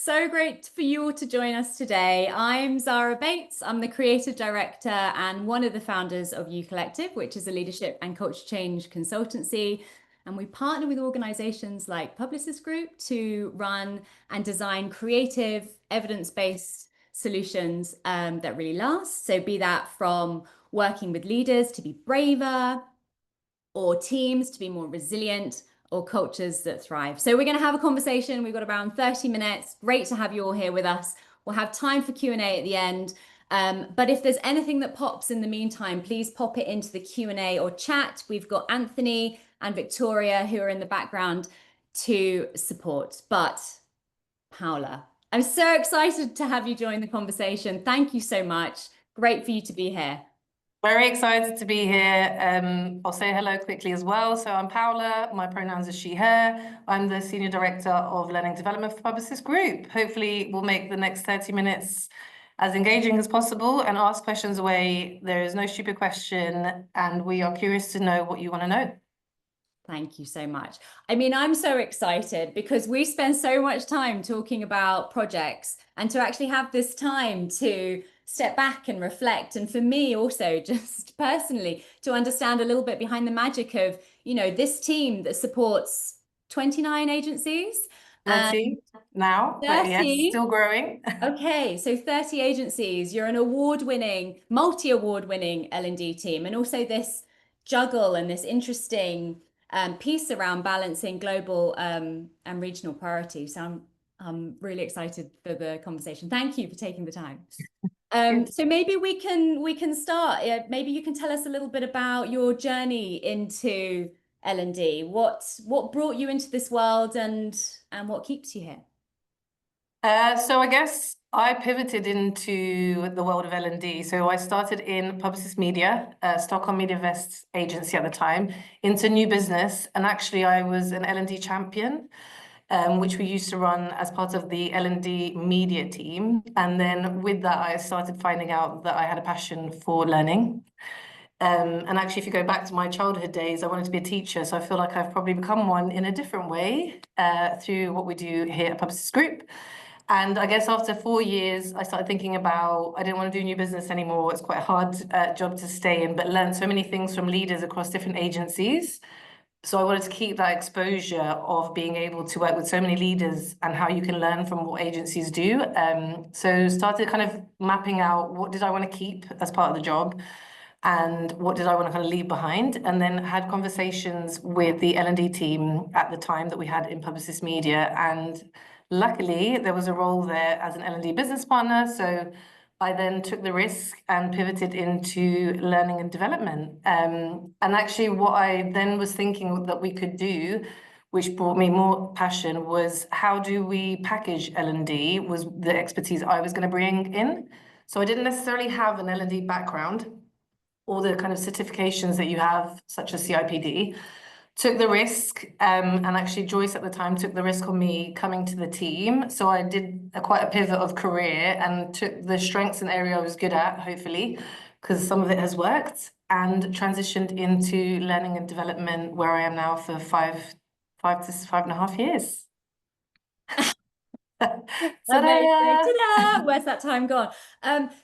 So great for you all to join us today. I'm Zara Bates. I'm the creative director and one of the founders of You Collective, which is a leadership and culture change consultancy. And we partner with organizations like Publicis Groupe to run and design creative, evidence-based solutions that really last. So be that from working with leaders to be braver, or teams to be more resilient, or cultures that thrive. So we're going to have a conversation. We've got around 30 minutes. Great to have you all here with us. We'll have time for Q&A at the end. But if there's anything that pops in the meantime, please pop it into the Q&A or chat. We've got Anthony and Victoria who are in the background to support. But Paola, I'm so excited to have you join the conversation. Thank you so much. Great for you to be here. Very excited to be here. I'll say hello quickly as well. So I'm Paola, my pronouns are she, her. I'm the Senior Director of Learning Development for Publicis Groupe. Hopefully we'll make the next 30 minutes as engaging as possible and ask questions away. There is no stupid question and we are curious to know what you want to know. Thank you so much. I mean, I'm so excited because we spend so much time talking about projects and to actually have this time to step back and reflect. And for me also, just personally, to understand a little bit behind the magic of, this team that supports 29 agencies. 30 now, 30. But yes, still growing. Okay, so 30 agencies. You're an award-winning, multi-award-winning L&D team. And also this juggle and this interesting piece around balancing global and regional priorities. So I'm really excited for the conversation. Thank you for taking the time. So maybe we can start. Maybe you can tell us a little bit about your journey into L&D. What brought you into this world and what keeps you here? So I guess I pivoted into the world of L&D. So I started in Publicis Media, Stockholm Media Vest agency at the time, into new business. And actually I was an L&D champion, which we used to run as part of the L&D media team. And then with that, I started finding out that I had a passion for learning. And actually, if you go back to my childhood days, I wanted to be a teacher. So I feel like I've probably become one in a different way through what we do here at Publicis Groupe. And I guess after 4 years, I started thinking about, I didn't want to do new business anymore. It's quite a hard job to stay in, but learn so many things from leaders across different agencies. So I wanted to keep that exposure of being able to work with so many leaders and how you can learn from what agencies do. So started kind of mapping out what did I want to keep as part of the job and what did I want to kind of leave behind, and then had conversations with the L&D team at the time that we had in Publicis Media. And luckily, there was a role there as an L&D business partner. So I then took the risk and pivoted into learning and development. And actually, what I then was thinking that we could do, which brought me more passion, was how do we package L&D, was the expertise I was going to bring in. So I didn't necessarily have an L&D background, all the kind of certifications that you have, such as CIPD. Took the risk, and actually Joyce at the time took the risk on me coming to the team. So I did quite a pivot of career and took the strengths and area I was good at, hopefully, because some of it has worked, and transitioned into learning and development, where I am now for five to 5.5 years. Ta-da! Where's that time gone?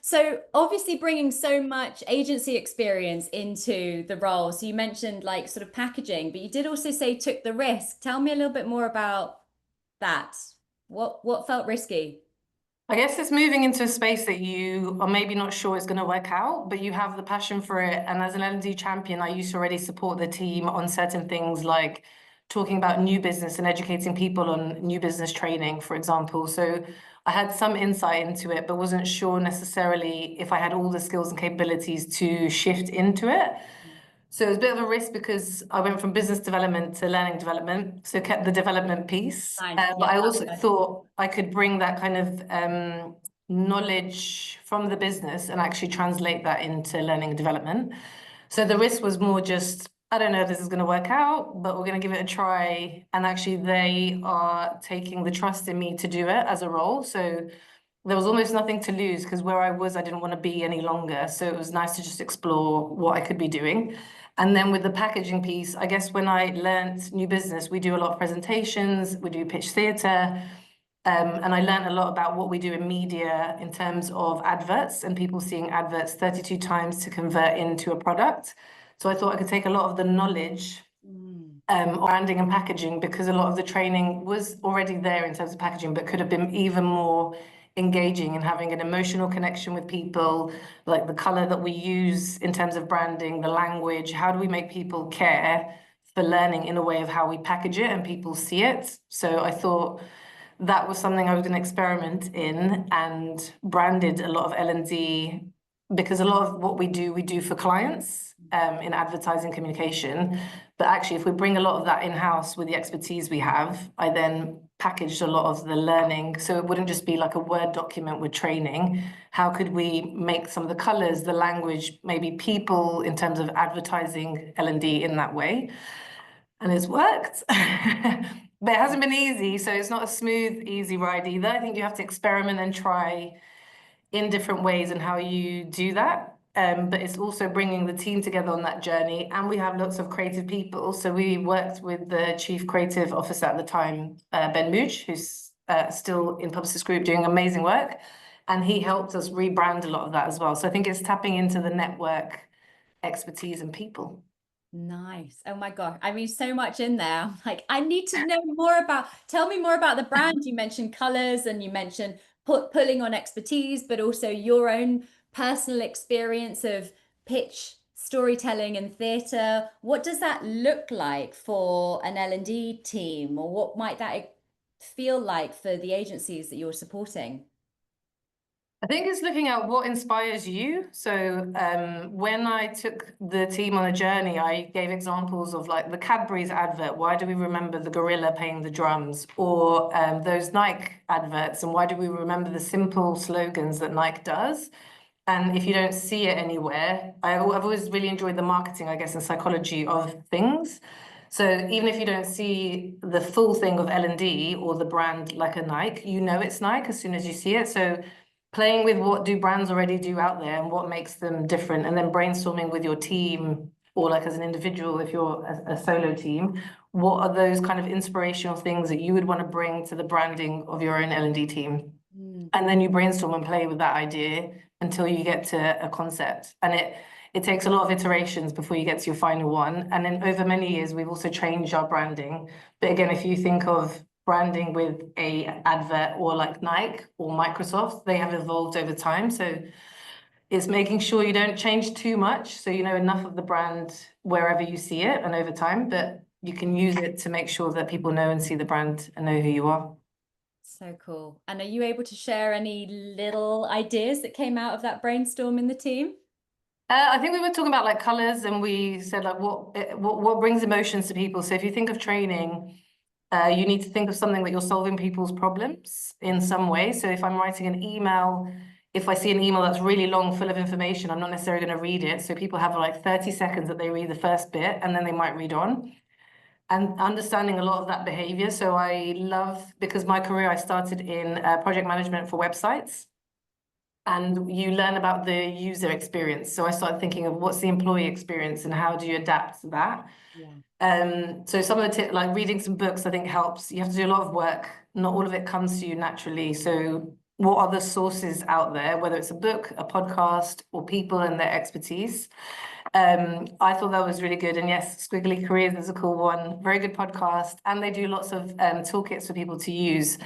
So obviously bringing so much agency experience into the role. So you mentioned like sort of packaging, but you did also say took the risk. Tell me a little bit more about that. What felt risky? I guess it's moving into a space that you are maybe not sure is going to work out, but you have the passion for it. And as an L&D champion, I used to already support the team on certain things like talking about new business and educating people on new business training, for example. So I had some insight into it, but wasn't sure necessarily if I had all the skills and capabilities to shift into it. So it was a bit of a risk because I went from business development to learning development, so kept the development piece. But I also thought I could bring that kind of knowledge from the business and actually translate that into learning and development. So the risk was more just, I don't know if this is going to work out, but we're going to give it a try. And actually they are taking the trust in me to do it as a role. So there was almost nothing to lose because where I was, I didn't want to be any longer. So it was nice to just explore what I could be doing. And then with the packaging piece, I guess when I learned new business, we do a lot of presentations, we do pitch theatre. And I learned a lot about what we do in media in terms of adverts and people seeing adverts 32 times to convert into a product. So I thought I could take a lot of the knowledge of branding and packaging, because a lot of the training was already there in terms of packaging, but could have been even more engaging and having an emotional connection with people, like the color that we use in terms of branding, the language, how do we make people care for learning in a way of how we package it and people see it. So I thought that was something I was going to experiment in, and branded a lot of L&D, because a lot of what we do for clients in advertising communication. But actually, if we bring a lot of that in-house with the expertise we have, I then packaged a lot of the learning. So it wouldn't just be like a Word document with training. How could we make some of the colors, the language, maybe people in terms of advertising L&D in that way? And it's worked. But it hasn't been easy, so it's not a smooth, easy ride either. I think you have to experiment and try in different ways and how you do that. But it's also bringing the team together on that journey. And we have lots of creative people. So we worked with the Chief Creative Officer at the time, Ben Mooch, who's still in Publicis Groupe doing amazing work. And he helped us rebrand a lot of that as well. So I think it's tapping into the network expertise and people. Nice. Oh my God. I mean, so much in there. I'm like, I need to know more about, tell me more about the brand. You mentioned colors and you mentioned pulling on expertise, but also your own personal experience of pitch, storytelling and theatre. What does that look like for an L&D team, or what might that feel like for the agencies that you're supporting? I think it's looking at what inspires you. So when I took the team on a journey, I gave examples of like the Cadbury's advert. Why do we remember the gorilla playing the drums? Or those Nike adverts, and why do we remember the simple slogans that Nike does? And if you don't see it anywhere, I've always really enjoyed the marketing, I guess, and psychology of things. So even if you don't see the full thing of L&D or the brand like a Nike, you know it's Nike as soon as you see it. So playing with what do brands already do out there and what makes them different, and then brainstorming with your team, or like as an individual, if you're a solo team, what are those kind of inspirational things that you would want to bring to the branding of your own L&D team? And then you brainstorm and play with that idea until you get to a concept. And it takes a lot of iterations before you get to your final one. And then over many years, we've also changed our branding. But again, if you think of branding with a advert or like Nike or Microsoft, they have evolved over time. So it's making sure you don't change too much, so you know enough of the brand wherever you see it and over time, but you can use it to make sure that people know and see the brand and know who you are. So cool. And are you able to share any little ideas that came out of that brainstorm in the team? I think we were talking about like colors, and we said like what brings emotions to people. So if you think of training, you need to think of something that you're solving people's problems in some way. So if I'm writing an email, if I see an email that's really long, full of information, I'm not necessarily going to read it. So people have like 30 seconds that they read the first bit, and then they might read on. And understanding a lot of that behavior. So I love, because my career, I started in project management for websites. And you learn about the user experience. So I started thinking of what's the employee experience and how do you adapt to that? Yeah. So some of the like reading some books, I think helps. You have to do a lot of work. Not all of it comes to you naturally. So what are the sources out there, whether it's a book, a podcast, or people and their expertise? I thought that was really good. And yes, Squiggly Careers is a cool one. Very good podcast. And they do lots of toolkits for people to use.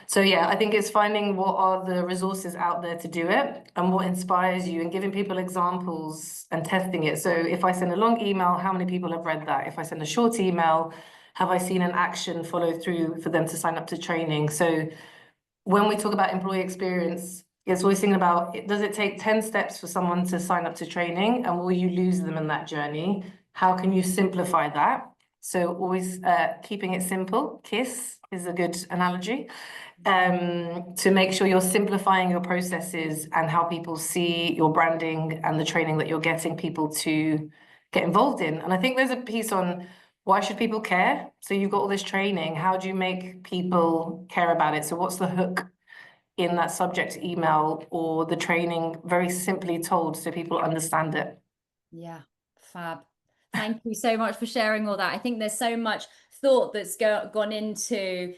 So yeah, I think it's finding what are the resources out there to do it and what inspires you, and giving people examples and testing it. So if I send a long email, how many people have read that? If I send a short email, have I seen an action follow through for them to sign up to training? So when we talk about employee experience, it's always thinking about, does it take 10 steps for someone to sign up to training, and will you lose them in that journey? How can you simplify that? So always keeping it simple. KISS is a good analogy. To make sure you're simplifying your processes and how people see your branding and the training that you're getting people to get involved in. And I think there's a piece on why should people care? So you've got all this training. How do you make people care about it? So what's the hook in that subject email or the training, very simply told so people understand it? Yeah, fab. Thank you so much for sharing all that. I think there's so much thought that's gone into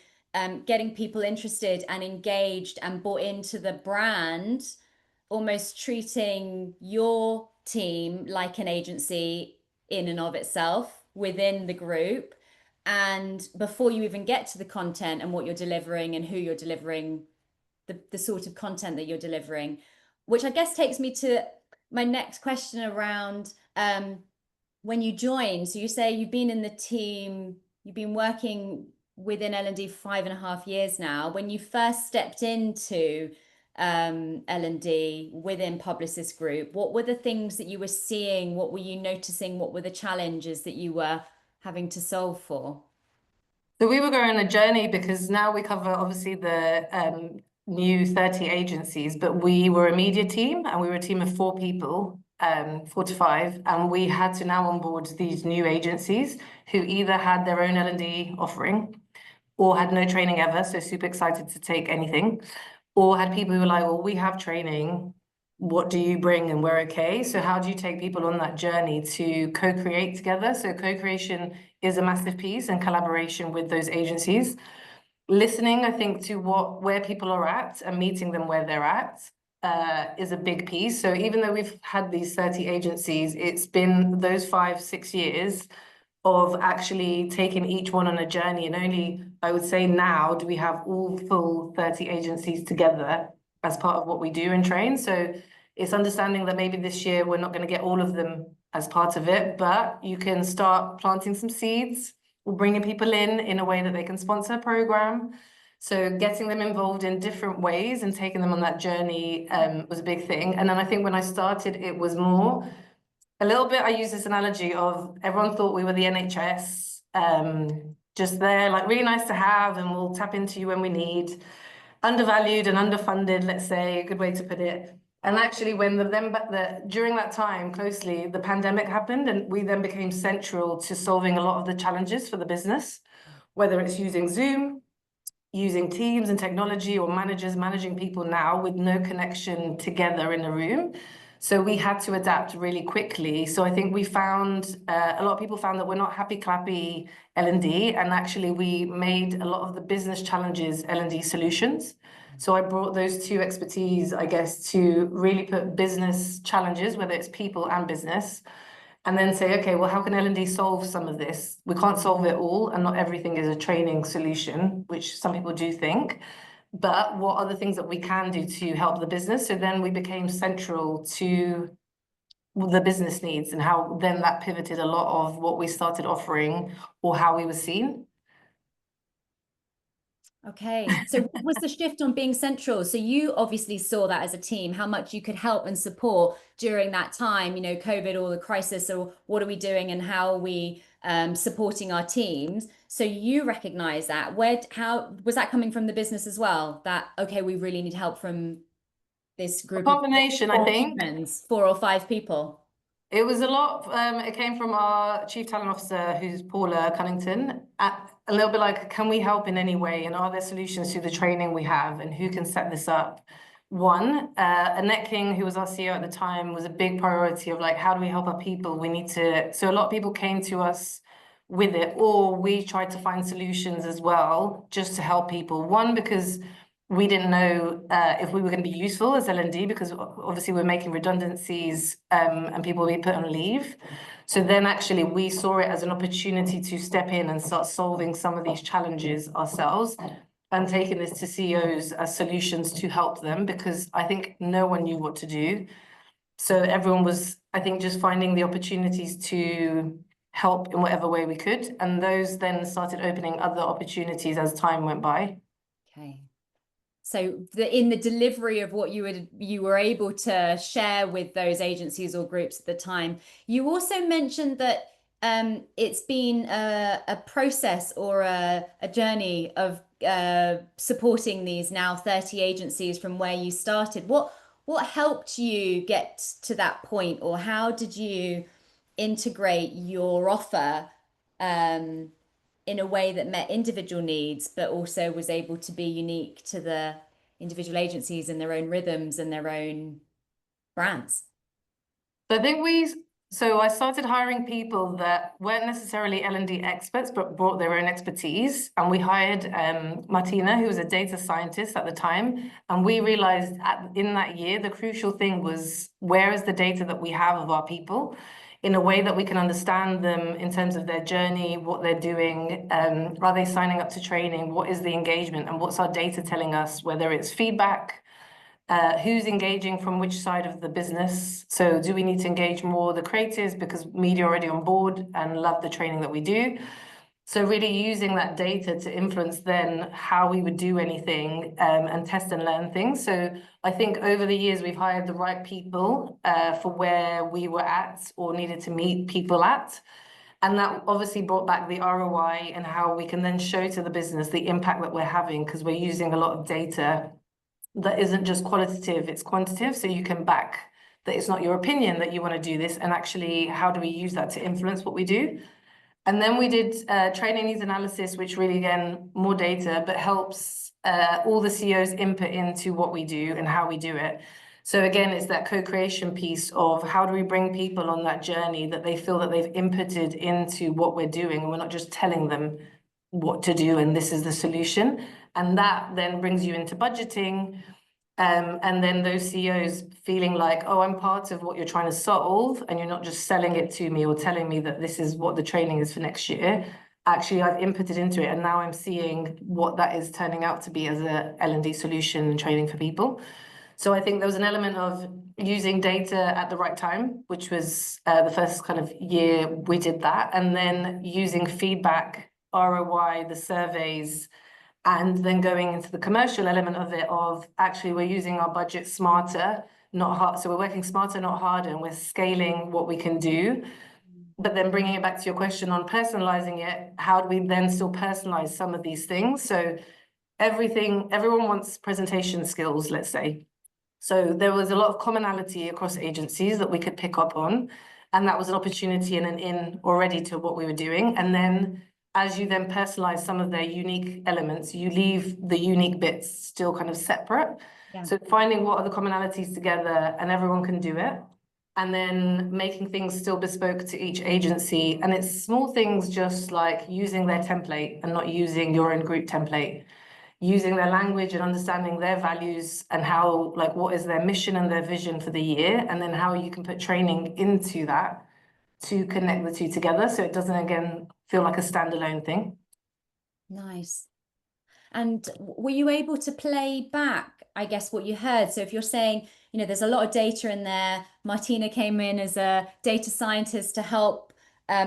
getting people interested and engaged and bought into the brand, almost treating your team like an agency in and of itself within the group. And before you even get to the content and what you're delivering and who you're delivering, the sort of content that you're delivering, which I guess takes me to my next question around when you join. So you say you've been in the team, you've been working within L&D for 5.5 years now. When you first stepped into L&D within Publicis Groupe, what were the things that you were seeing? What were you noticing? What were the challenges that you were having to solve for? So we were going on a journey because now we cover obviously the new 30 agencies, but we were a media team and we were a team of 4 people, 4 to 5, and we had to now onboard these new agencies who either had their own L&D offering or had no training ever, so super excited to take anything, or had people who were like, well, we have training, what do you bring and we're okay. So how do you take people on that journey to co-create together? So co-creation is a massive piece and collaboration with those agencies. Listening, I think, to where people are at and meeting them where they're at is a big piece. So even though we've had these 30 agencies, it's been those 5-6 years of actually taking each one on a journey. And only, I would say now, do we have all full 30 agencies together as part of what we do and train. So it's understanding that maybe this year we're not going to get all of them as part of it, but you can start planting some seeds, bringing people in a way that they can sponsor a program. So getting them involved in different ways and taking them on that journey was a big thing. And then I think when I started, it was more a little bit, I use this analogy of everyone thought we were the NHS, just there, like really nice to have, and we'll tap into you when we need. Undervalued and underfunded, let's say, a good way to put it. And actually, when during that time, closely, the pandemic happened, and we then became central to solving a lot of the challenges for the business, whether it's using Zoom, using Teams and technology, or managers managing people now with no connection together in a room. So we had to adapt really quickly. So I think we found, a lot of people found that we're not happy clappy L&D, and actually we made a lot of the business challenges L&D solutions. So I brought those 2 expertise, I guess, to really put business challenges, whether it's people and business, and then say, okay, well, how can L&D solve some of this? We can't solve it all, and not everything is a training solution, which some people do think. But what are the things that we can do to help the business? So then we became central to the business needs, and how then that pivoted a lot of what we started offering or how we were seen. Okay, so what was the shift on being central? So you obviously saw that as a team, how much you could help and support during that time, COVID or the crisis, or what are we doing and how are we supporting our teams? So you recognize that. How was that coming from the business as well? That, okay, we really need help from this A group of combination, I think. 4 or 5 people. It was a lot. It came from our chief talent officer, who's Paola Cunnington. A little bit like, can we help in any way? And are there solutions to the training we have? And who can set this up? One, Annette King, who was our CEO at the time, was a big priority of like, how do we help our people? We need to. So a lot of people came to us with it, or we tried to find solutions as well, just to help people. One, because we didn't know if we were going to be useful as L&D, because obviously we're making redundancies and people will be put on leave. So then actually we saw it as an opportunity to step in and start solving some of these challenges ourselves and taking this to CEOs as solutions to help them, because I think no one knew what to do. So everyone was, I think, just finding the opportunities to help in whatever way we could. And those then started opening other opportunities as time went by. Okay. So in the delivery of what you were able to share with those agencies or groups at the time, you also mentioned that it's been a process or a journey of supporting these now 30 agencies from where you started. What helped you get to that point, or how did you integrate your offer in a way that met individual needs, but also was able to be unique to the individual agencies and their own rhythms and their own brands? So I think So I started hiring people that weren't necessarily L&D experts, but brought their own expertise. And we hired Martina, who was a data scientist at the time. And we realized in that year, the crucial thing was, where is the data that we have of our people in a way that we can understand them in terms of their journey, what they're doing, are they signing up to training, what is the engagement, and what's our data telling us, whether it's feedback, who's engaging from which side of the business. So do we need to engage more the creatives because media are already on board and love the training that we do? So really using that data to influence then how we would do anything, and test and learn things. So I think over the years, we've hired the right people for where we were at or needed to meet people at. And that obviously brought back the ROI and how we can then show to the business the impact that we're having, because we're using a lot of data that isn't just qualitative, it's quantitative. So you can back that it's not your opinion that you want to do this, and actually how do we use that to influence what we do. And then we did training needs analysis, which really, again, more data, but helps all the CEOs input into what we do and how we do it. So again, it's that co-creation piece of how do we bring people on that journey that they feel that they've inputted into what we're doing, and we're not just telling them what to do and this is the solution. And that then brings you into budgeting. And then those CEOs feeling like, oh, I'm part of what you're trying to solve, and you're not just selling it to me or telling me that this is what the training is for next year. Actually, I've inputted into it, and now I'm seeing what that is turning out to be as a L&D solution and training for people. So I think there was an element of using data at the right time, which was the first kind of year we did that, and then using feedback, ROI, the surveys, and then going into the commercial element of it, of actually we're using our budget smarter, not hard. So we're working smarter, not harder, and we're scaling what we can do. But then bringing it back to your question on personalizing it, how do we then still personalize some of these things? So everyone wants presentation skills, let's say. So there was a lot of commonality across agencies that we could pick up on. And that was an opportunity and an in already to what we were doing. And then as you then personalize some of their unique elements, you leave the unique bits still kind of separate. Yeah. So finding what are the commonalities together and everyone can do it. And then making things still bespoke to each agency. And it's small things just like using their template and not using your own group template, using their language and understanding their values and how, like, what is their mission and their vision for the year, and then how you can put training into that to connect the two together so it doesn't, again, feel like a standalone thing. Nice. And were you able to play back, I guess, what you heard? So if you're saying, there's a lot of data in there, Martina came in as a data scientist to help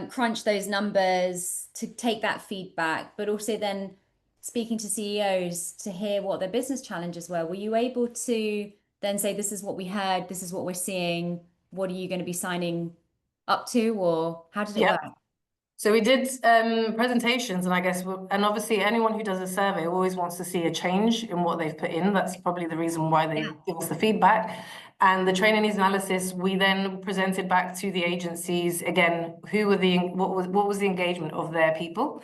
crunch those numbers, to take that feedback, but also then speaking to CEOs to hear what their business challenges were. Were you able to then say, this is what we heard, this is what we're seeing, what are you going to be signing up to, or how did it Yeah. work? So we did presentations, and I guess, and obviously anyone who does a survey always wants to see a change in what they've put in. That's probably the reason why they give us the feedback. And the training needs analysis, we then presented back to the agencies again, what was the engagement of their people?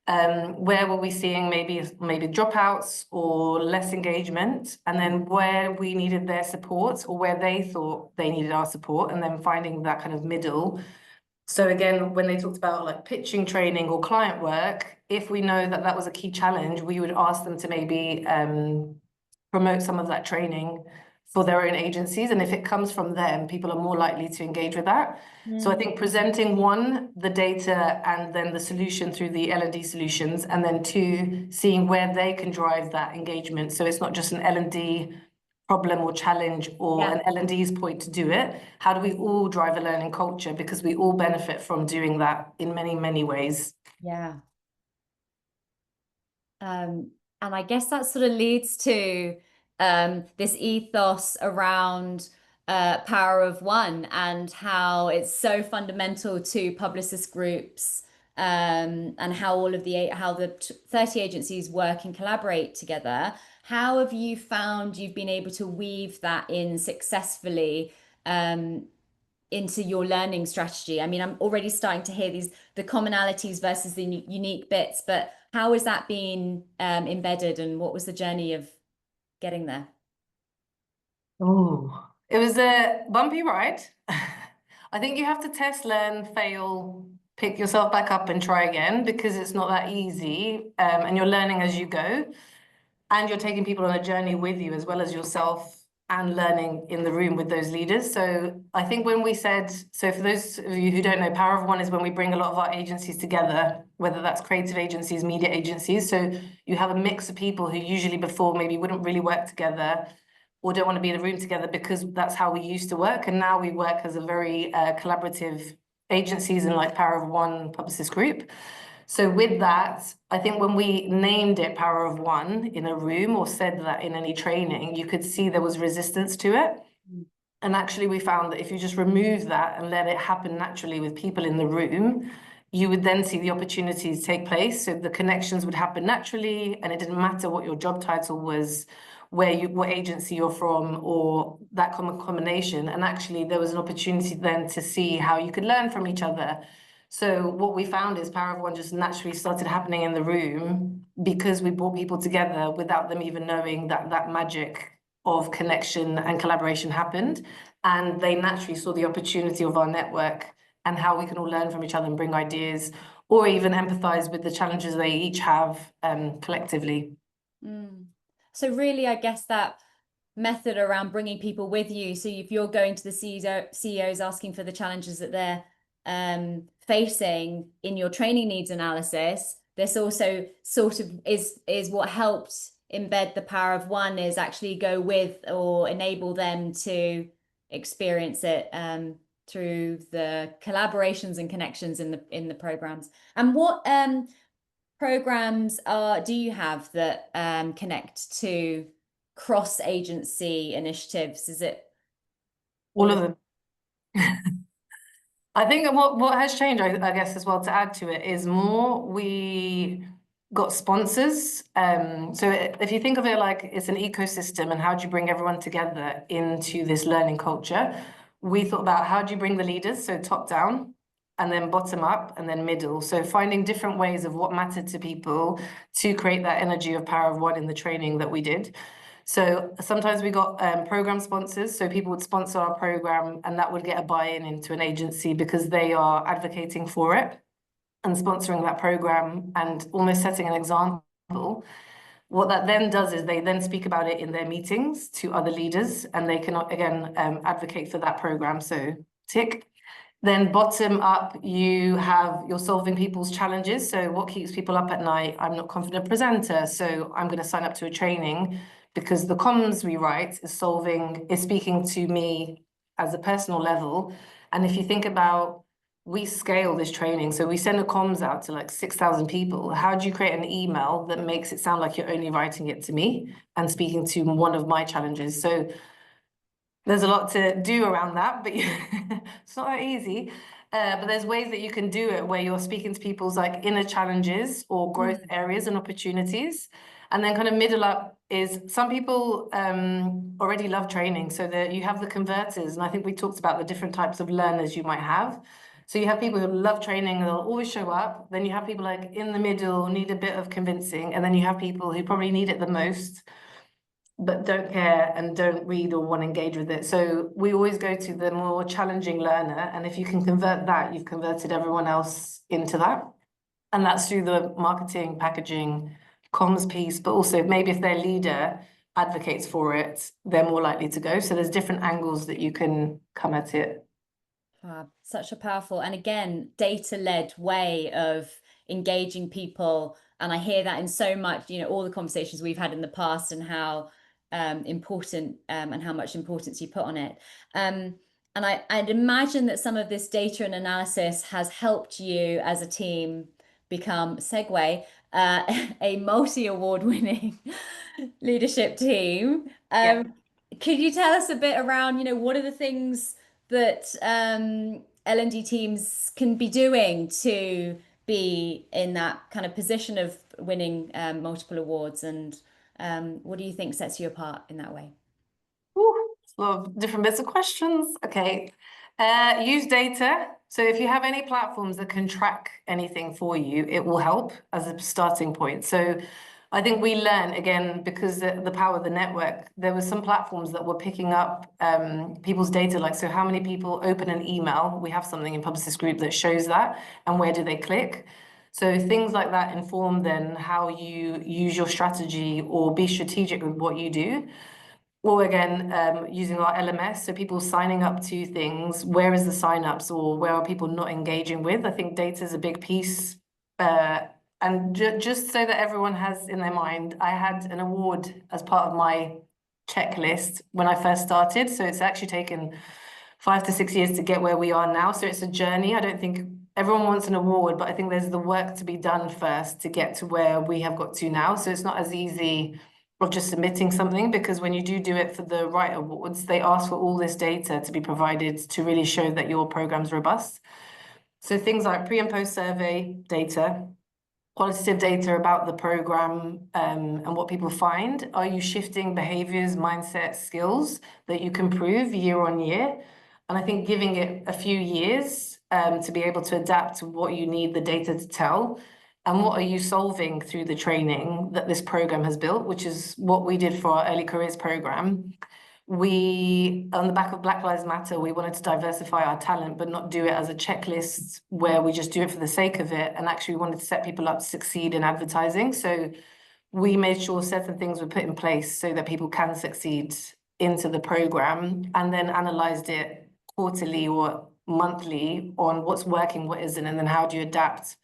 Where were we seeing maybe dropouts or less engagement, and then where we needed their support or where they thought they needed our support, and then finding that kind of middle. So again, when they talked about like pitching training or client work, if we know that that was a key challenge, we would ask them to maybe promote some of that training for their own agencies. And if it comes from them, people are more likely to engage with that. So I think presenting, one, the data and then the solution through the L&D solutions, and then two, seeing where they can drive that engagement. So it's not just an L&D problem or challenge or an L&D's point to do it. How do we all drive a learning culture? Because we all benefit from doing that in many, many ways. Yeah. And I guess that sort of leads to this ethos around power of one, and how it's so fundamental to Publicis Groups, and how all of the 30 agencies work and collaborate together. How have you found you've been able to weave that in successfully into your learning strategy? I mean, I'm already starting to hear the commonalities versus the unique bits, but how has that been embedded, and what was the journey of getting there? Oh, it was a bumpy ride. I think you have to test, learn, fail, pick yourself back up and try again because it's not that easy. And you're learning as you go. And you're taking people on a journey with you as well as yourself and learning in the room with those leaders. So I think when we said, so for those of you who don't know, Power of One is when we bring a lot of our agencies together, whether that's creative agencies, media agencies. So you have a mix of people who usually before maybe wouldn't really work together or don't want to be in a room together because that's how we used to work. And now we work as a very collaborative agencies and like Power of One Publicis Group. So with that, I think when we named it Power of One in a room or said that in any training, you could see there was resistance to it. And actually we found that if you just remove that and let it happen naturally with people in the room, you would then see the opportunities take place. So the connections would happen naturally, and it didn't matter what your job title was, what agency you're from, or that combination. And actually there was an opportunity then to see how you could learn from each other. So what we found is Power of One just naturally started happening in the room because we brought people together without them even knowing that that magic of connection and collaboration happened. And they naturally saw the opportunity of our network and how we can all learn from each other and bring ideas or even empathize with the challenges they each have collectively. So really, I guess that method around bringing people with you. So if you're going to the CEOs asking for the challenges that they're facing in your training needs analysis, this also sort of is what helped embed the Power of One, is actually go with or enable them to experience it through the collaborations and connections in the programs. And what programs do you have that connect to cross-agency initiatives? Is it all of them? I think what has changed, I guess, as well, to add to it, is more we got sponsors. So if you think of it like it's an ecosystem and how do you bring everyone together into this learning culture, we thought about how do you bring the leaders, so top down, and then bottom up, and then middle. So finding different ways of what mattered to people to create that energy of Power of One in the training that we did. So sometimes we got program sponsors, so people would sponsor our program and that would get a buy-in into an agency because they are advocating for it and sponsoring that program and almost setting an example. What that then does is they then speak about it in their meetings to other leaders and they can, again, advocate for that program. So tick. Then bottom up, you're solving people's challenges. So what keeps people up at night? I'm not a confident presenter, so I'm going to sign up to a training because the comms we write is speaking to me as a personal level. And if you think about, we scale this training, so we send a comms out to like 6,000 people. How do you create an email that makes it sound like you're only writing it to me and speaking to one of my challenges? So there's a lot to do around that, but it's not that easy. But there's ways that you can do it where you're speaking to people's like inner challenges or growth areas and opportunities. And then kind of middle up is some people already love training. So that you have the converters. And I think we talked about the different types of learners you might have. So you have people who love training, they'll always show up. Then you have people like in the middle, need a bit of convincing. And then you have people who probably need it the most, but don't care and don't read or want to engage with it. So we always go to the more challenging learner. And if you can convert that, you've converted everyone else into that. And that's through the marketing, packaging, comms piece, but also maybe if their leader advocates for it, they're more likely to go. So there's different angles that you can come at it. Such a powerful, and again, data-led way of engaging people. And I hear that in so much, all the conversations we've had in the past and how important and how much importance you put on it. And I'd imagine that some of this data and analysis has helped you as a team become, segue, a multi-award winning leadership team. Could you tell us a bit around, what are the things that L&D teams can be doing to be in that kind of position of winning multiple awards, and what do you think sets you apart in that way? Ooh, a lot of different bits of questions. Okay. Use data. So if you have any platforms that can track anything for you, it will help as a starting point. So I think we learn again because the power of the network. There were some platforms that were picking up people's data, like so how many people open an email. We have something in Publicis Groupe that shows that, and where do they click. So things like that inform then how you use your strategy or be strategic with what you do. Or again, using our LMS, so people signing up to things, where is the signups or where are people not engaging with? I think data is a big piece. And just so that everyone has in their mind, I had an award as part of my checklist when I first started. So it's actually taken 5 to 6 years to get where we are now. So it's a journey. I don't think everyone wants an award, but I think there's the work to be done first to get to where we have got to now. So it's not as easy of just submitting something, because when you do it for the right awards, they ask for all this data to be provided to really show that your program's robust. So things like pre and post survey data, qualitative data about the program, and what people find. Are you shifting behaviors, mindset, skills that you can prove year on year? And I think giving it a few years to be able to adapt to what you need the data to tell. And what are you solving through the training that this program has built, which is what we did for our early careers program. We, on the back of Black Lives Matter, we wanted to diversify our talent, but not do it as a checklist where we just do it for the sake of it. And actually, we wanted to set people up to succeed in advertising. So we made sure certain things were put in place so that people can succeed into the program, and then analyzed it quarterly or monthly on what's working, what isn't, and then how do you adapt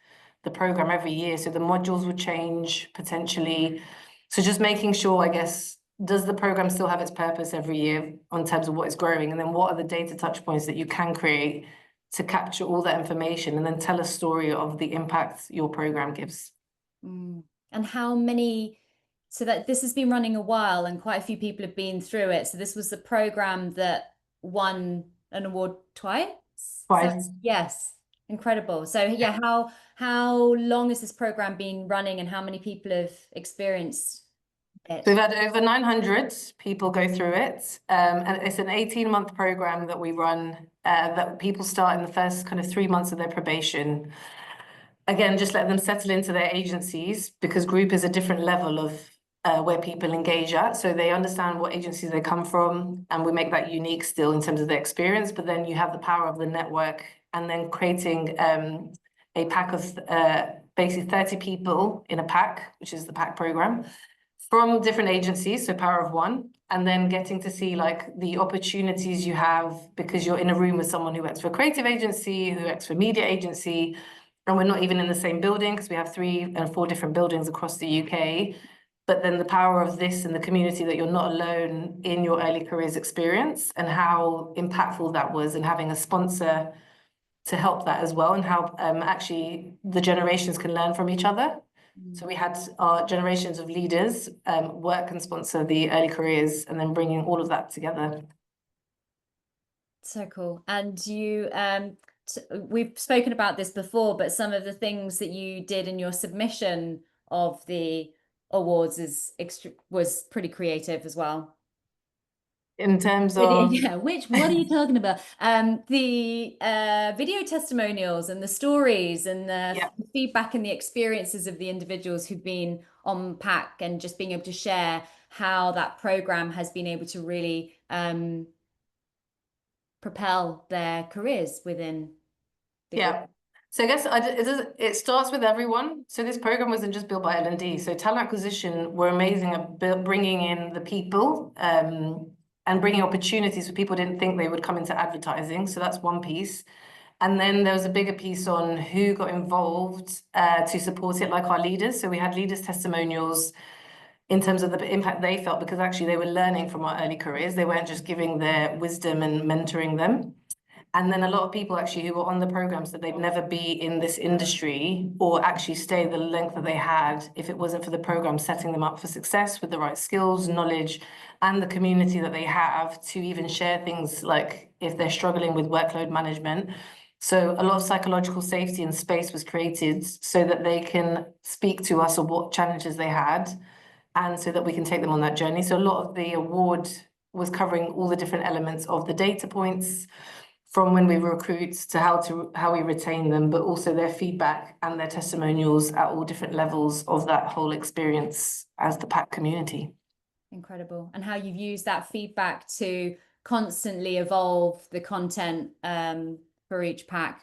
the program every year. So the modules would change potentially. So just making sure, I guess, does the program still have its purpose every year in terms of what is growing? And then what are the data touch points that you can create to capture all that information and then tell a story of the impact your program gives? And how many, so that this has been running a while and quite a few people have been through it. So this was the program that won an award twice? Twice. Yes. Incredible. So yeah, how long has this program been running and how many people have experienced it? So we've had over 900 people go through it. And it's an 18-month program that we run, that people start in the first kind of 3 months of their probation. Again, just let them settle into their agencies, because group is a different level of where people engage at. So they understand what agencies they come from, and we make that unique still in terms of their experience. But then you have the power of the network, and then creating a pack of basically 30 people in a pack, which is the pack program, from different agencies, so power of one, and then getting to see like the opportunities you have because you're in a room with someone who works for a creative agency, who works for a media agency, and we're not even in the same building because we have 3 and 4 different buildings across the UK. But then the power of this and the community, that you're not alone in your early careers experience, and how impactful that was, and having a sponsor to help that as well, and how actually the generations can learn from each other. So we had our generations of leaders work and sponsor the early careers, and then bringing all of that together. So cool. And you, we've spoken about this before, but some of the things that you did in your submission of the awards was pretty creative as well. In terms of what are you talking about? The video testimonials and the stories and the feedback and the experiences of the individuals who've been on PAC, and just being able to share how that program has been able to really propel their careers within the group. So I guess it starts with everyone. So this program wasn't just built by L&D. So talent acquisition were amazing at bringing in the people, and bringing opportunities for people who didn't think they would come into advertising. So that's one piece. And then there was a bigger piece on who got involved to support it, like our leaders. So we had leaders' testimonials in terms of the impact they felt, because actually they were learning from our early careers. They weren't just giving their wisdom and mentoring them. And then a lot of people actually who were on the programs that they'd never be in this industry, or actually stay the length that they had if it wasn't for the program setting them up for success with the right skills, knowledge, and the community that they have to even share things like if they're struggling with workload management. So a lot of psychological safety and space was created so that they can speak to us of what challenges they had, and so that we can take them on that journey. So a lot of the award was covering all the different elements of the data points, from when we recruit to how we retain them, but also their feedback and their testimonials at all different levels of that whole experience as the pack community. Incredible. And how you've used that feedback to constantly evolve the content for each pack.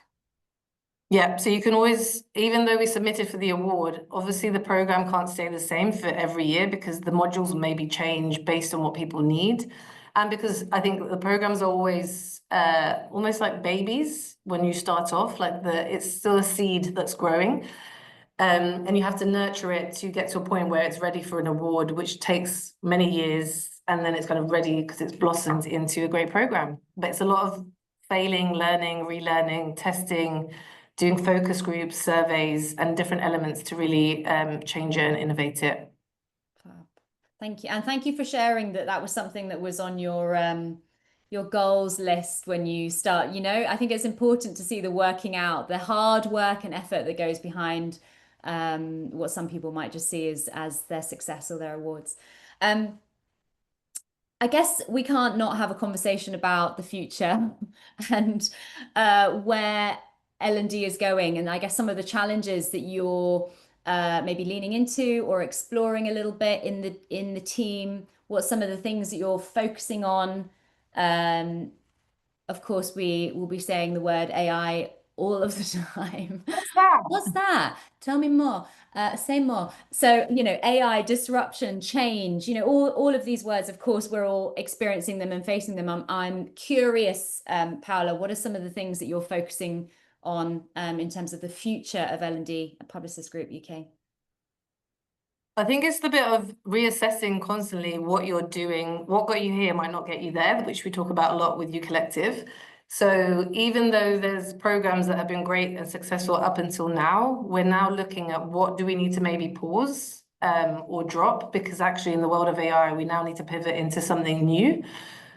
Yeah, so you can always, even though we submitted for the award, obviously the program can't stay the same for every year because the modules maybe change based on what people need. And because I think the programs are always almost like babies when you start off, like it's still a seed that's growing. And you have to nurture it to get to a point where it's ready for an award, which takes many years, and then it's kind of ready because it's blossomed into a great program. But it's a lot of failing, learning, relearning, testing, doing focus groups, surveys, and different elements to really change it and innovate it. Thank you. And thank you for sharing that was something that was on your goals list when you start. I think it's important to see the working out, the hard work and effort that goes behind what some people might just see as their success or their awards. I guess we can't not have a conversation about the future and where L&D is going, and I guess some of the challenges that you're maybe leaning into or exploring a little bit in the team. What some of the things that you're focusing on? Of course, we will be saying the word AI all of the time. What's that? What's that? Tell me more. Say more. So, AI, disruption, change, all of these words, of course, we're all experiencing them and facing them. I'm curious, Paola, what are some of the things that you're focusing on in terms of the future of L&D at Publicis Groupe UK? I think it's the bit of reassessing constantly what you're doing. What got you here might not get you there, which we talk about a lot with U Collective. So even though there's programs that have been great and successful up until now, we're now looking at what do we need to maybe pause or drop, because actually in the world of AI, we now need to pivot into something new.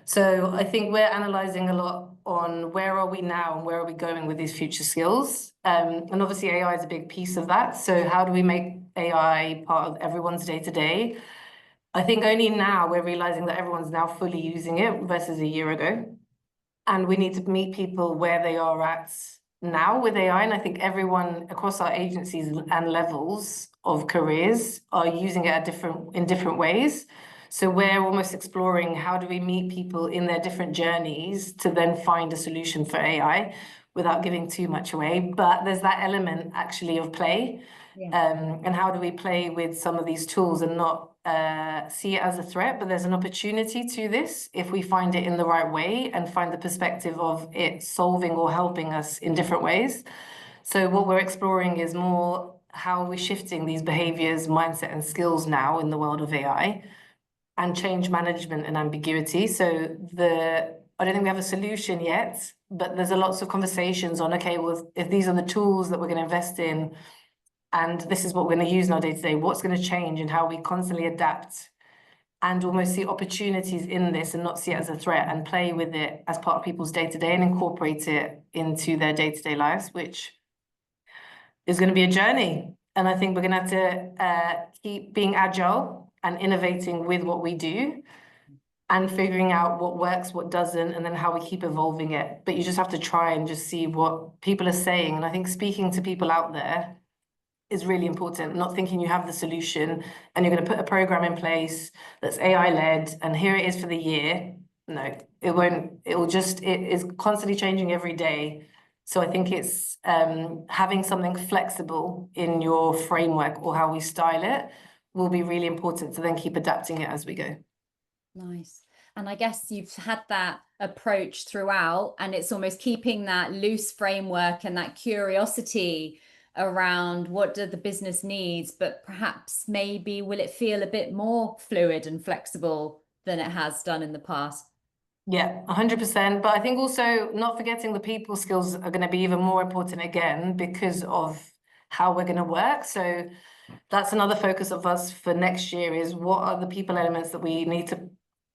So I think we're analyzing a lot on where are we now and where are we going with these future skills. And obviously AI is a big piece of that. So how do we make AI part of everyone's day-to-day? I think only now we're realizing that everyone's now fully using it versus a year ago. And we need to meet people where they are at now with AI. And I think everyone across our agencies and levels of careers are using it in different ways. So we're almost exploring how do we meet people in their different journeys to then find a solution for AI without giving too much away. But there's that element actually of play. Yeah. And how do we play with some of these tools and not see it as a threat, but there's an opportunity to this if we find it in the right way and find the perspective of it solving or helping us in different ways. So what we're exploring is more how we're shifting these behaviors, mindset, and skills now in the world of AI and change management and ambiguity. So I don't think we have a solution yet, but there's a lots of conversations on, okay, well, if these are the tools that we're going to invest in, and this is what we're going to use in our day-to-day, what's going to change and how we constantly adapt and almost see opportunities in this and not see it as a threat and play with it as part of people's day-to-day and incorporate it into their day-to-day lives, which is going to be a journey. And I think we're going to have to keep being agile and innovating with what we do and figuring out what works, what doesn't, and then how we keep evolving it. But you just have to try and just see what people are saying. And I think speaking to people out there is really important, not thinking you have the solution and you're going to put a program in place that's AI-led and here it is for the year. No, it won't. It is constantly changing every day. So I think it's having something flexible in your framework or how we style it will be really important to then keep adapting it as we go. Nice. And I guess you've had that approach throughout, and it's almost keeping that loose framework and that curiosity around what do the business needs, but perhaps maybe will it feel a bit more fluid and flexible than it has done in the past? Yeah, 100%. But I think also not forgetting the people skills are going to be even more important again because of how we're going to work. So that's another focus of us for next year is what are the people elements that we need to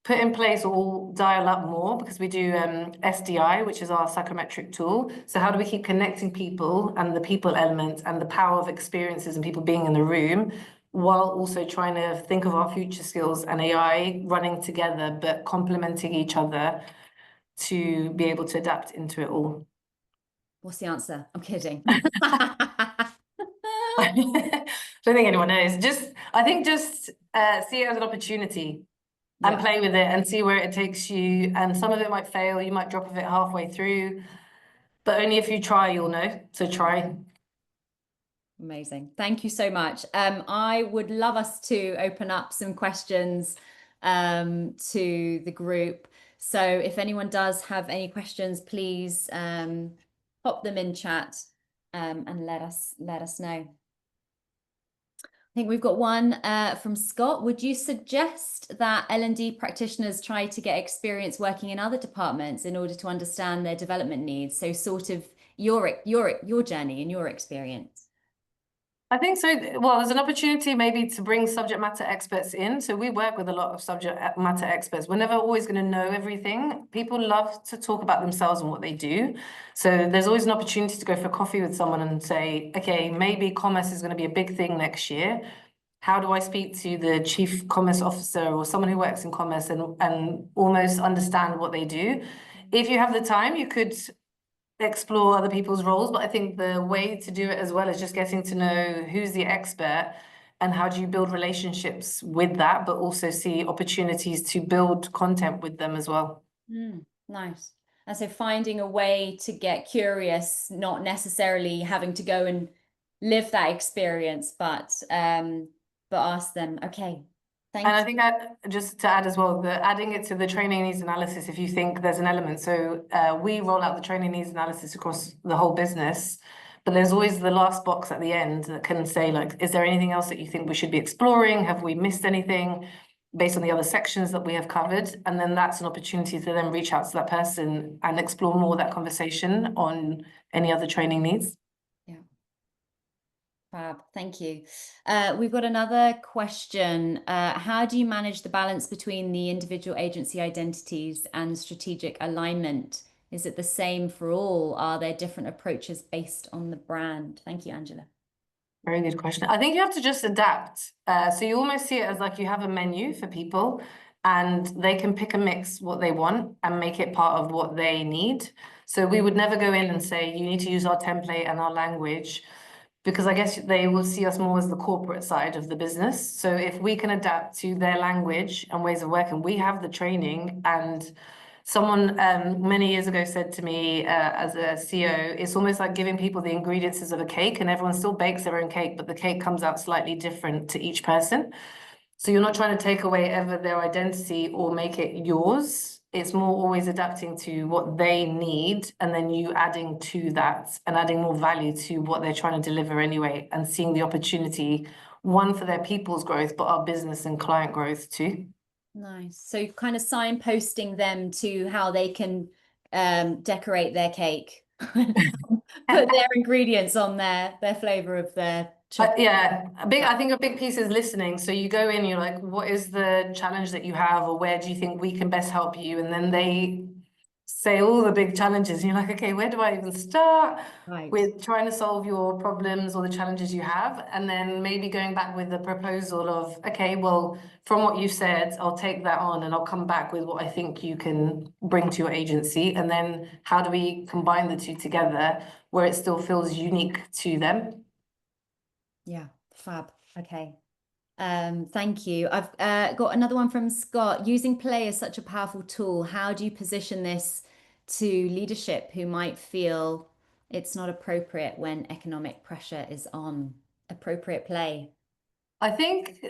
put in place or dial up more, because we do SDI, which is our psychometric tool. So how do we keep connecting people and the people element and the power of experiences and people being in the room while also trying to think of our future skills and AI running together, but complementing each other to be able to adapt into it all. What's the answer? I'm kidding. I don't think anyone knows. I think just see it as an opportunity and play with it and see where it takes you. And some of it might fail. You might drop of it halfway through, but only if you try, you'll know. So try. Amazing. Thank you so much. I would love us to open up some questions to the group. So if anyone does have any questions, please pop them in chat and let us know. I think we've got one from Scott. Would you suggest that L&D practitioners try to get experience working in other departments in order to understand their development needs? So sort of your journey and your experience. I think so. Well, there's an opportunity maybe to bring subject matter experts in. So we work with a lot of subject matter experts. We're never always going to know everything. People love to talk about themselves and what they do. So there's always an opportunity to go for coffee with someone and say, okay, maybe commerce is going to be a big thing next year. How do I speak to the chief commerce officer or someone who works in commerce and almost understand what they do? If you have the time, you could explore other people's roles, but I think the way to do it as well is just getting to know who's the expert and how do you build relationships with that, but also see opportunities to build content with them as well. Nice. And so finding a way to get curious, not necessarily having to go and live that experience, but ask them, okay, And I think that just to add as well, adding it to the training needs analysis, if you think there's an element. So we roll out the training needs analysis across the whole business, but there's always the last box at the end that can say, like, is there anything else that you think we should be exploring? Have we missed anything based on the other sections that we have covered? And then that's an opportunity to then reach out to that person and explore more of that conversation on any other training needs. Fab, thank you. We've got another question. How do you manage the balance between the individual agency identities and strategic alignment? Is it the same for all? Are there different approaches based on the brand? Thank you, Angela. Very good question. I think you have to just adapt. So you almost see it as like you have a menu for people and they can pick a mix what they want and make it part of what they need. So we would never go in and say, you need to use our template and our language, because I guess they will see us more as the corporate side of the business. So if we can adapt to their language and ways of working, we have the training. And someone many years ago said to me as a CEO, it's almost like giving people the ingredients of a cake, and everyone still bakes their own cake, but the cake comes out slightly different to each person. So you're not trying to take away ever their identity or make it yours. It's more always adapting to what they need and then you adding to that and adding more value to what they're trying to deliver anyway, and seeing the opportunity, one, for their people's growth, but our business and client growth too. Nice. So kind of signposting them to how they can decorate their cake, put their ingredients on their flavor of their yeah, I think a big piece is listening. So you go in, you're like, what is the challenge that you have, or where do you think we can best help you? And then they say all the big challenges. And you're like, okay, where do I even start with trying to solve your problems or the challenges you have? And then maybe going back with the proposal of, okay, well, from what you said, I'll take that on and I'll come back with what I think you can bring to your agency. And then how do we combine the two together where it still feels unique to them? Yeah, fab. Okay. Thank you. I've got another one from Scott. Using play is such a powerful tool. How do you position this to leadership who might feel it's not appropriate when economic pressure is on? Appropriate play. I think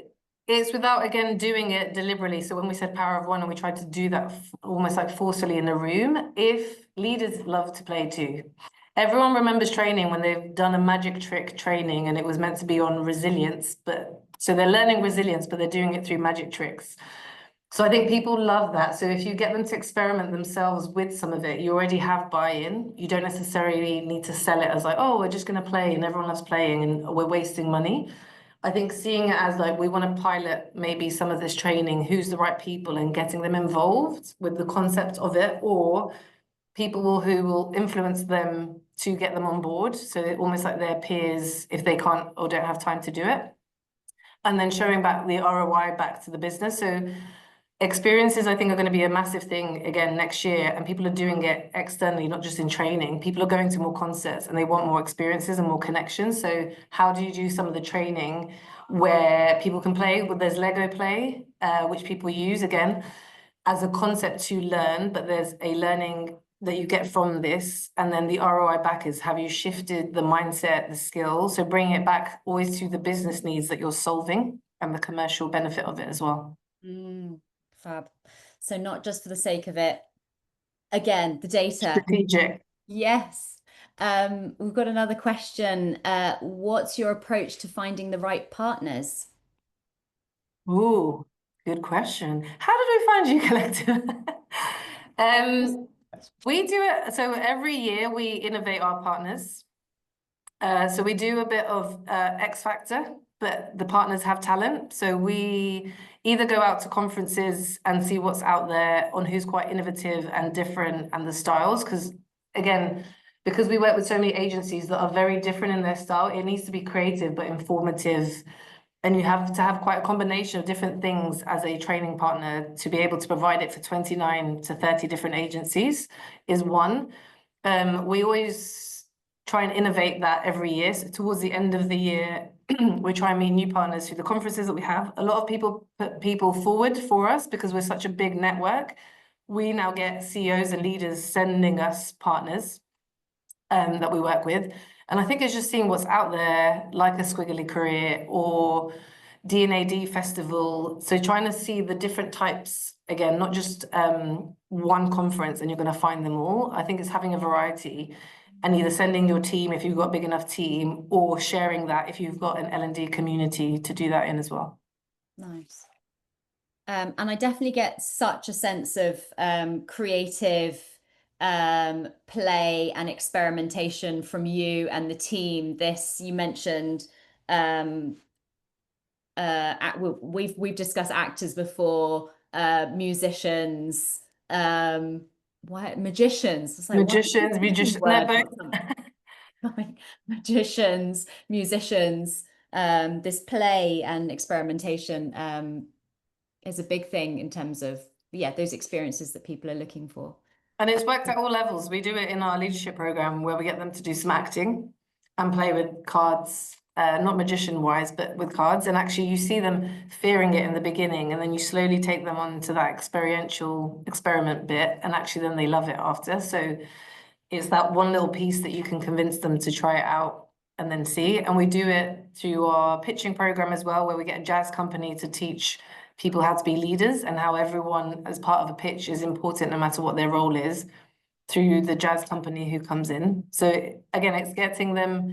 it's without, again, doing it deliberately. So when we said power of one and we tried to do that almost like forcefully in a room, if leaders love to play too. Everyone remembers training when they've done a magic trick training and it was meant to be on resilience, but so they're learning resilience, but they're doing it through magic tricks. So I think people love that. So if you get them to experiment themselves with some of it, you already have buy-in. You don't necessarily need to sell it as like, oh, we're just going to play and everyone loves playing and we're wasting money. I think seeing it as like, we want to pilot maybe some of this training, who's the right people, and getting them involved with the concept of it, or people who will influence them to get them on board. So almost like their peers, if they can't or don't have time to do it. And then showing back the ROI back to the business. So Experiences, I think, are going to be a massive thing again next year, and people are doing it externally, not just in training. People are going to more concerts and they want more experiences and more connections. So, how do you do some of the training where people can play? Well, there's Lego Play, which people use again as a concept to learn, but there's a learning that you get from this, and then the ROI back is have you shifted the mindset, the skills? So, bring it back always to the business needs that you're solving and the commercial benefit of it as well. Fab. So not just for the sake of it. Again, the data. Strategic. Yes. We've got another question. What's your approach to finding the right partners? Ooh, good question. How did we find you, Collective? We do it, so every year we innovate our partners. So we do a bit of X Factor, but the partners have talent. So we either go out to conferences and see what's out there on who's quite innovative and different and the styles. Because again, because we work with so many agencies that are very different in their style, it needs to be creative but informative. And you have to have quite a combination of different things as a training partner to be able to provide it for 29 to 30 different agencies is one. We always try and innovate that every year. So towards the end of the year, we try and meet new partners through the conferences that we have. A lot of people put people forward for us because we're such a big network. We now get CEOs and leaders sending us partners that we work with. And I think it's just seeing what's out there, like a Squiggly Career or D&AD Festival. So trying to see the different types, again, not just one conference and you're going to find them all. I think it's having a variety and either sending your team if you've got a big enough team or sharing that if you've got an L&D community to do that in as well. Nice. And I definitely get such a sense of creative play and experimentation from you and the team. This you mentioned we've discussed actors before, musicians, magicians. It's like Magicians, word, magicians, musicians. This play and experimentation is a big thing in terms of those experiences that people are looking for. And it's worked at all levels. We do it in our leadership program where we get them to do some acting and play with cards, not magician-wise, but with cards. And actually you see them fearing it in the beginning, and then you slowly take them on to that experiential experiment bit, and actually then they love it after. So it's that one little piece that you can convince them to try it out and then see. And we do it through our pitching program as well, where we get a jazz company to teach people how to be leaders and how everyone as part of a pitch is important no matter what their role is through the jazz company who comes in. So again, it's getting them,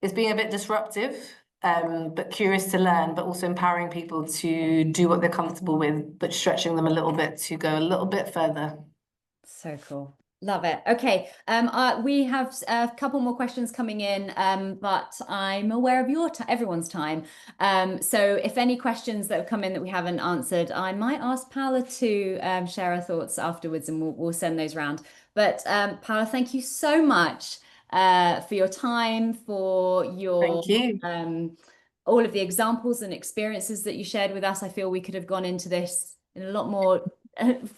it's being a bit disruptive, but curious to learn, but also empowering people to do what they're comfortable with, but stretching them a little bit to go a little bit further. So cool. Love it. Okay. We have a couple more questions coming in, but I'm aware of everyone's time. So if any questions that have come in that we haven't answered, I might ask Paola to share her thoughts afterwards, and we'll send those around. But Paola, thank you so much for your time, for your all of the examples and experiences that you shared with us. I feel we could have gone into this in a lot more.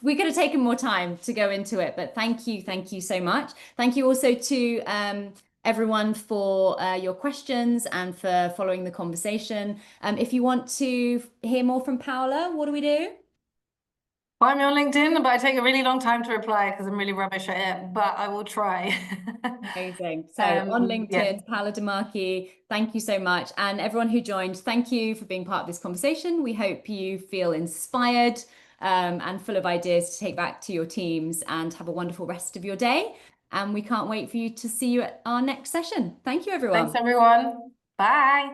We could have taken more time to go into it, but thank you so much. Thank you also to everyone for your questions and for following the conversation. If you want to hear more from Paola, what do we do? Find me on LinkedIn, but I take a really long time to reply because I'm really rubbish at it, but I will try. Amazing. So on LinkedIn, Paola De Marchi, thank you so much. And everyone who joined, thank you for being part of this conversation. We hope you feel inspired and full of ideas to take back to your teams, and have a wonderful rest of your day. And we can't wait for you to see you at our next session. Thank you, everyone. Thanks, everyone. Bye.